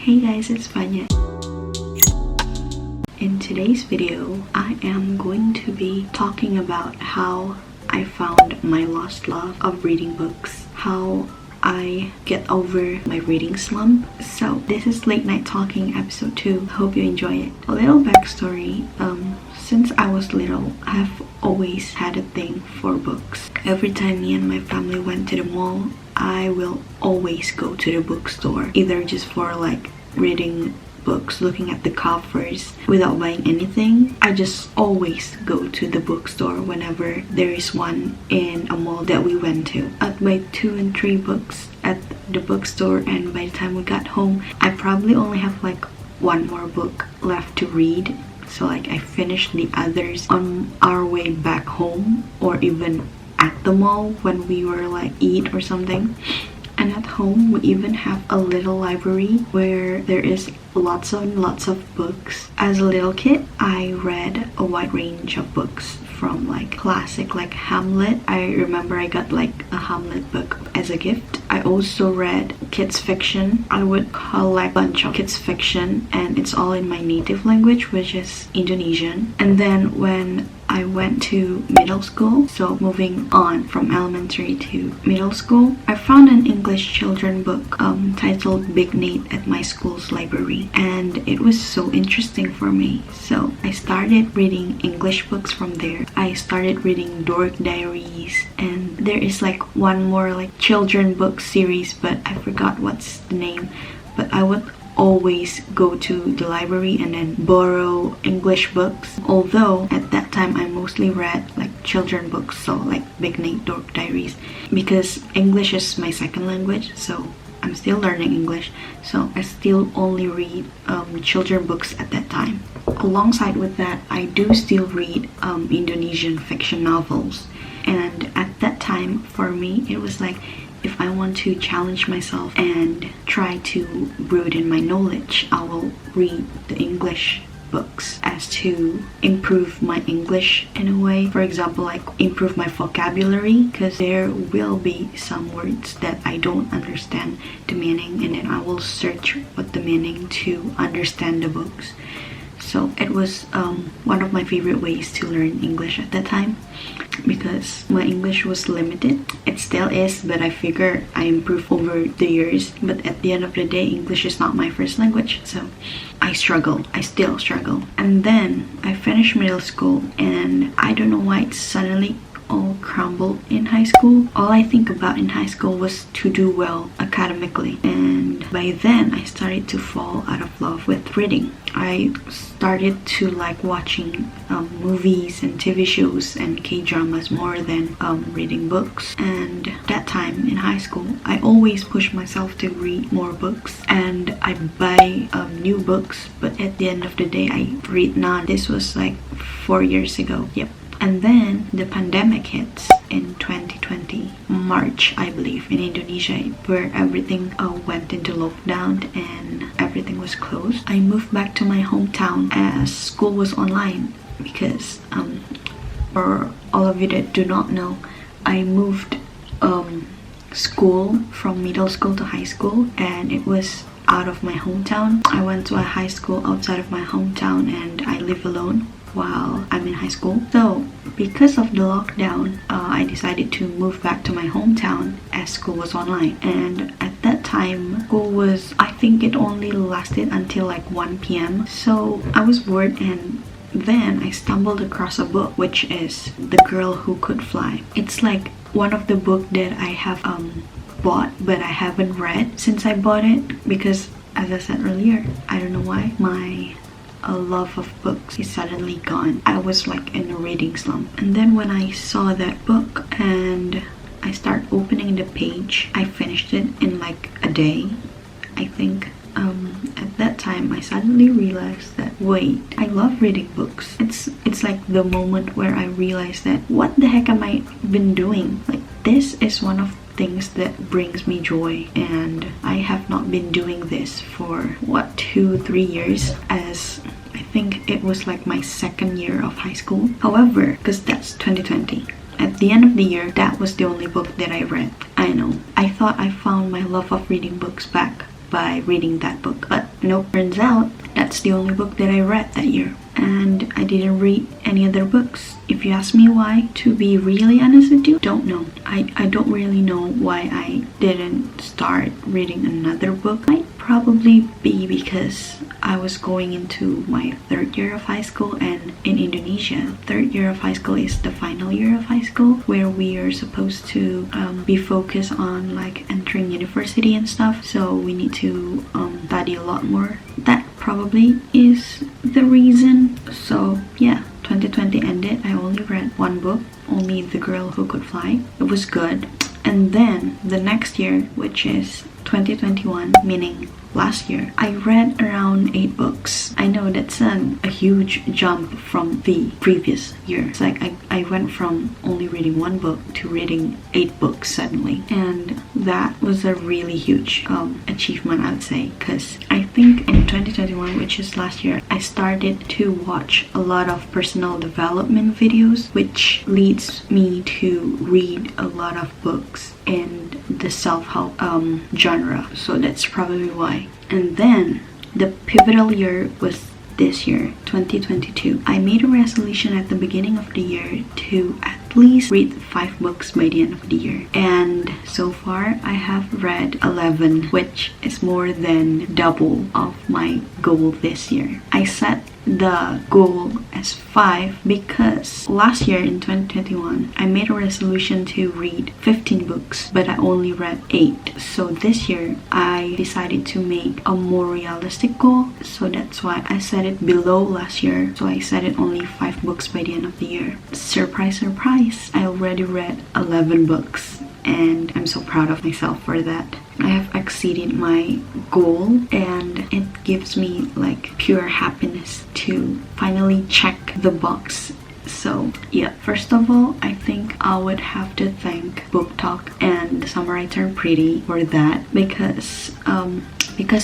Hey guys, it's Vanya. In today's video, I am going to be talking about how I found my lost love of reading books, how I get over my reading slump. So this is Late Night Talking episode 2. Hope you enjoy it. A little backstory. Since I was little, I've always had a thing for books. Every time me and my family went to the mall, I will always go to the bookstore, either just for like reading books, looking at the covers without buying anything. I just always go to the bookstore whenever there is one in a mall that we went to. I'd buy 2 and 3 books at the bookstore, and by the time we got home, I probably only have like one more book left to read. So like I finished the others on our way back home, or even at the mall when we were like eat or something. And at home we even have a little library where there is lots of books. As a little kid, I read a wide range of books, from like classic like Hamlet. I remember I got like a Hamlet book as a gift. I also read kids fiction. I would collect a bunch of kids fiction, and it's all in my native language, which is Indonesian. And then when I went to middle school, so moving on from elementary to middle school, I found an English children book titled Big Nate at my school's library, and it was so interesting for me. So I started reading English books from there. I started reading Dork Diaries, and there is like one more like children book series, but I forgot what's the name. But I would always go to the library and then borrow English books, although at that time I mostly read like children books, so like Big Nate, Dork Diaries, because English is my second language, so I'm still learning English, so I still only read children books at that time. Alongside with that, I do still read Indonesian fiction novels, and at that time for me it was like, if I want to challenge myself and try to broaden my knowledge, I will read the English books as to improve my English in a way. For example, like improve my vocabulary, because there will be some words that I don't understand the meaning, and then I will search what the meaning to understand the books. So it was one of my favorite ways to learn English at that time, because my English was limited. It still is, but I figure I improved over the years. But at the end of the day, English is not my first language, so I still struggle. And then I finished middle school, and I don't know why it suddenly all crumbled in high school. All I think about in high school was to do well academically, and by then I started to fall out of love with reading. I started to like watching movies and TV shows and K-dramas more than reading books. And that time in high school, I always push myself to read more books, and I buy new books, but at the end of the day I read none. This was like 4 years ago. Yep. And then the pandemic hits in 2020, March I believe, in Indonesia, where everything went into lockdown and everything was closed. I moved back to my hometown as school was online, because for all of you that do not know, I moved school from middle school to high school, and it was out of my hometown. I went to a high school outside of my hometown, and I live alone while I'm in high school. So because of the lockdown, I decided to move back to my hometown as school was online. And at that time, school was, I think it only lasted until like 1 p.m. So I was bored, and then I stumbled across a book, which is The Girl Who Could Fly. It's like one of the book that I have bought, but I haven't read since I bought it, because as I said earlier, I don't know why, my love of books is suddenly gone. I was like in a reading slump. And then when I saw that book and I start opening the page, I finished it in like a day, I think. At that time I suddenly realized that, wait, I love reading books. It's like the moment where I realized that, what the heck am I been doing? Like, this is one of things that brings me joy, and I have not been doing this for 2-3 years, as I think it was like my second year of high school. However, because that's 2020, at the end of the year, that was the only book that I read. I know, I thought I found my love of reading books back by reading that book, but Nope, turns out that's the only book that I read that year. And I didn't read any other books. If you ask me why, to be really honest with you, don't know. I don't really know why I didn't start reading another book. Might probably be because I was going into my 3rd year of high school, and in Indonesia, 3rd year of high school is the final year of high school, where we are supposed to be focused on like entering university and stuff. So we need to study a lot more. That probably is the reason. So yeah, 2020 ended. I only read one book, only The Girl Who Could Fly. It was good. And then the next year, which is 2021, meaning last year, I read around 8 books. I know that's a huge jump from the previous year. It's like I went from only reading 1 book to reading 8 books suddenly. And that was a really huge achievement, I would say, because I think in 2021, which is last year, I started to watch a lot of personal development videos, which leads me to read a lot of books in the self-help genre. So that's probably why. And then the pivotal year was this year, 2022. I made a resolution at the beginning of the year to at least read 5 books by the end of the year. And so far, I have read 11, which is more than double of my goal this year. I set the goal as 5 because last year in 2021 I made a resolution to read 15 books, but I only read 8. So this year I decided to make a more realistic goal, so that's why I set it below last year. So I set it only 5 books by the end of the year. Surprise, surprise, I already read 11 books, and I'm so proud of myself for that. I have exceeded my goal, and it gives me like pure happiness to finally check the box. So yeah, first of all, I think I would have to thank Book Talk and The Summer I Turned Pretty for that, because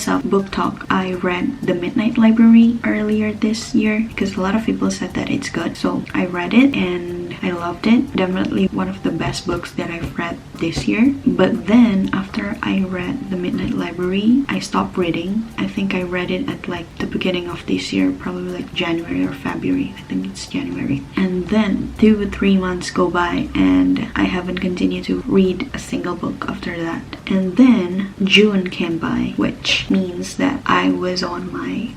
of Book Talk, I read The Midnight Library earlier this year because a lot of people said that it's good. So I read it and I loved it. Definitely one of the best books that I've read this year. But then after I read The Midnight Library, I stopped reading. I think I read it at like the beginning of this year, probably like January or February. I think it's January. And then 2 or 3 months go by and I haven't continued to read a single book after that. And then June came by, which means that I was on my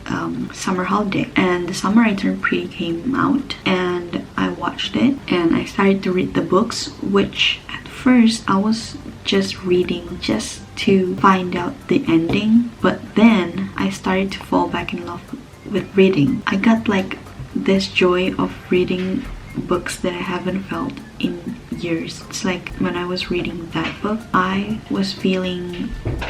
summer holiday, and The Summer I Turned Pretty came out and I watched it and I started to read the books, which at first I was just reading just to find out the ending, but then I started to fall back in love with reading. I got like this joy of reading books that I haven't felt in years. It's like when I was reading that book, I was feeling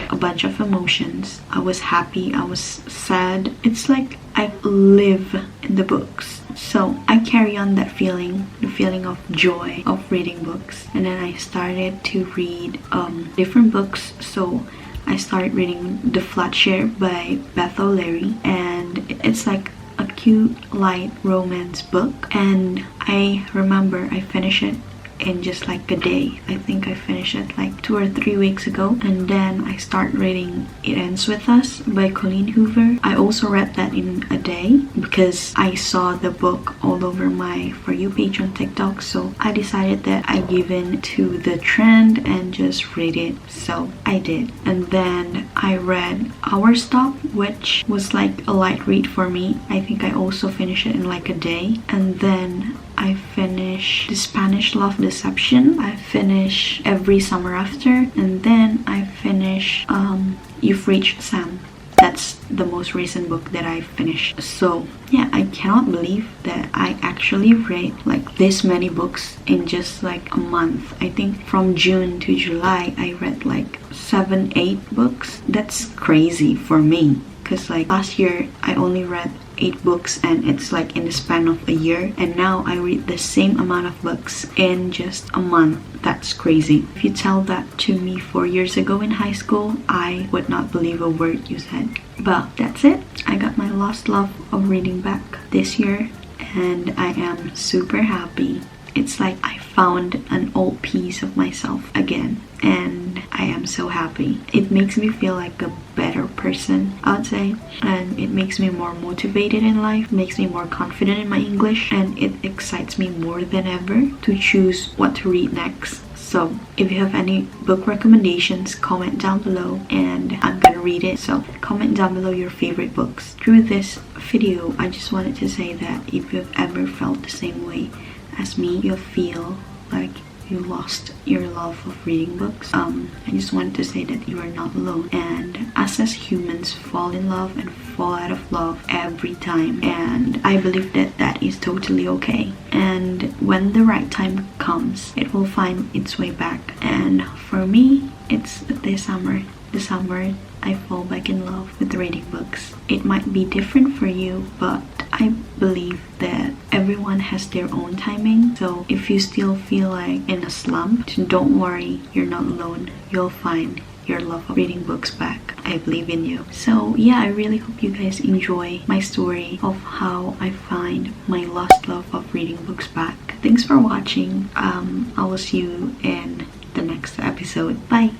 a bunch of emotions. I was happy, I was sad. It's like I live in the books. So I carry on that feeling, the feeling of joy of reading books. And then I started to read different books. So I started reading The Flat Share by Beth O'Leary, and it's like a cute light romance book, and I remember I finished it in just like a day. I think I finished it like 2 or 3 weeks ago, and then I start reading It Ends With Us by Colleen Hoover. I also read that in a day because I saw the book all over my For You page on TikTok, so I decided that I give in to the trend and just read it. So I did. And then I read Our Stop, which was like a light read for me. I think I also finished it in like a day. And then I finished The Spanish Love Deception. I finished Every Summer After, and then I finished You've Reached Sam. That's the most recent book that I finished. So yeah, I cannot believe that I actually read like this many books in just like a month. I think from June to July I read like 7-8 books. That's crazy for me, because like last year I only read 8 books, and it's like in the span of a year, and now I read the same amount of books in just a month. That's crazy. If you tell that to me 4 years ago in high school, I would not believe a word you said. But that's it. I got my lost love of reading back this year, and I am super happy. It's like I found an old piece of myself again. and I am so happy. It makes me feel like a better person, I'd say, and it makes me more motivated in life, makes me more confident in my English, and it excites me more than ever to choose what to read next. So if you have any book recommendations, comment down below and I'm gonna read it. So comment down below your favorite books. Through this video, I just wanted to say that if you've ever felt the same way as me, you feel like you lost your love of reading books, I just wanted to say that you are not alone. And us as humans fall in love and fall out of love every time, and I believe that that is totally okay. And when the right time comes, it will find its way back. And for me, it's this summer. This summer I fall back in love with reading books. It might be different for you, but I believe that everyone has their own timing. So if you still feel like in a slump, don't worry, you're not alone. You'll find your love of reading books back. I believe in you. So yeah, I really hope you guys enjoy my story of how I find my lost love of reading books back. Thanks for watching. I will see you in the next episode. Bye.